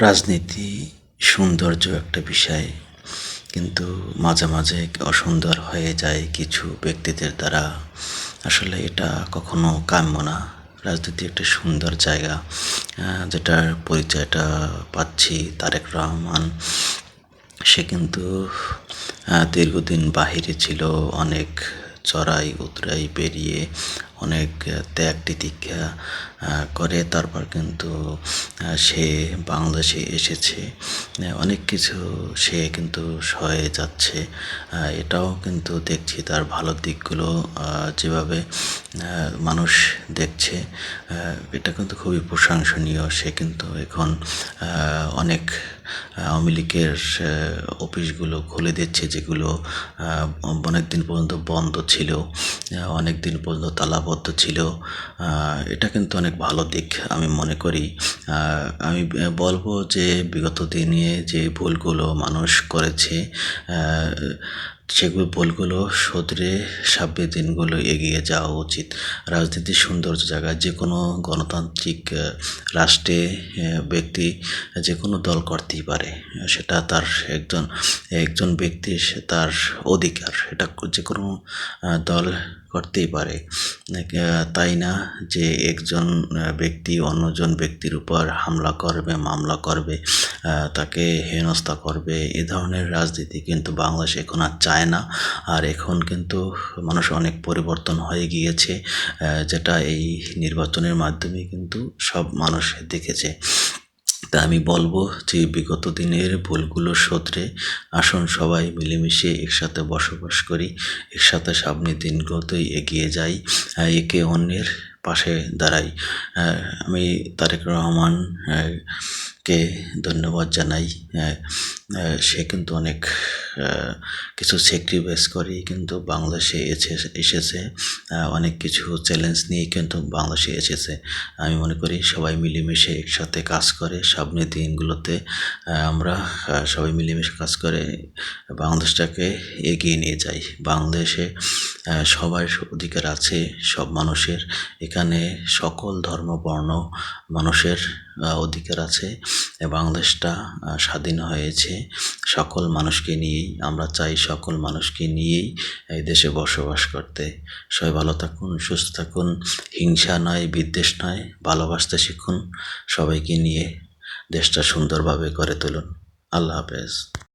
রাজনীতি সৌন্দর্য একটা বিষয়, কিন্তু মাঝে মাঝে অসুন্দর হয়ে যায় কিছু ব্যক্তিদের দ্বারা। আসলে এটা কখনো কাম্য না। রাজনীতি একটা সুন্দর জায়গা, যেটার পরিচয়টা পাচ্ছি তারেক রহমান। সে কিন্তু দীর্ঘদিন বাহিরে ছিল, অনেক চড়াই উতরাই পেরিয়ে অনেক ত্যাগ তিতিক্ষা করে তারপর কিন্তু সে বাংলাদেশে এসেছে। অনেক কিছু সে কিন্তু সয়ে যাচ্ছে। এটাও কিন্তু দেখছি তার ভালো দিকগুলো যেভাবে মানুষ দেখছে, এটা কিন্তু খুবই প্রশংসনীয়। সে কিন্তু এখন অনেক আওয়ামী লীগের অফিসগুলো খুলে দিচ্ছে, যেগুলো অনেক দিন পর্যন্ত বন্ধ ছিল, অনেক দিন পর্যন্ত তালাবদ্ধ ছিল। এটা কিন্তু অনেক ভালো দিক আমি মনে করি। আমি বলবো যে বিগত দিনে যে ভুলগুলো মানুষ করেছে, সেগুলো ভুলগুলো শুধরে সামনের দিনগুলো এগিয়ে যাওয়া উচিত। রাজনীতির সৌন্দর্য জায়গায় যে কোনো গণতান্ত্রিক রাষ্ট্রে ব্যক্তি যে কোনো দল করতেই পারে। সেটা তার একজন একজন ব্যক্তির তার অধিকার, এটা যে কোনো দল করতেই পারে। তাই না যে একজন ব্যক্তি অন্যজন ব্যক্তির উপর হামলা করবে, মামলা করবে, তাকে হেনস্থা করবে। এ ধরনের রাজনীতি কিন্তু বাংলাদেশে এখন আর চায় না। আর এখন কিন্তু মানুষ অনেক পরিবর্তন হয়ে গিয়েছে, যেটা এই নির্বাচনের মাধ্যমে কিন্তু সব মানুষ দেখেছে। তা আমি বলবো যে বিগত দিনের ভুলগুলো শুধরে আসুন সবাই মিলেমিশে একসাথে বসবাস করি, একসাথে সামনের দিনগুলোতেই এগিয়ে যাই, একে অন্যের পাশে দাঁড়াই। আমি তারেক রহমান কে ধন্যবাদ জানাই। সে কিন্তু অনেক কিছু স্যাক্রিফাইস করে কিন্তু বাংলাদেশে এসেছে, অনেক কিছু চ্যালেঞ্জ নিয়ে কিন্তু বাংলাদেশে এসেছে। আমি মনে করি সবাই মিলেমিশে একসাথে কাজ করে সামনের দিনগুলোতে আমরা সবাই মিলেমিশে কাজ করে বাংলাদেশটাকে এগিয়ে নিয়ে যাই। বাংলাদেশে সবার অধিকার আছে, সব মানুষের। এখানে সকল ধর্ম বর্ণ মানুষের অধিকার আছে। বাংলাদেশটা স্বাধীন হয়েছে সকল মানুষকে নিয়েই। আমরা চাই সকল মানুষকে নিয়েই এই দেশে বসবাস করতে। সবাই ভালো থাকুন, সুস্থ থাকুন। হিংসা নয়, বিদ্বেষ নয়, ভালোবাসতে শিখুন। সবাইকে নিয়ে দেশটা সুন্দরভাবে গড়ে তুলুন। আল্লাহ হাফেজ।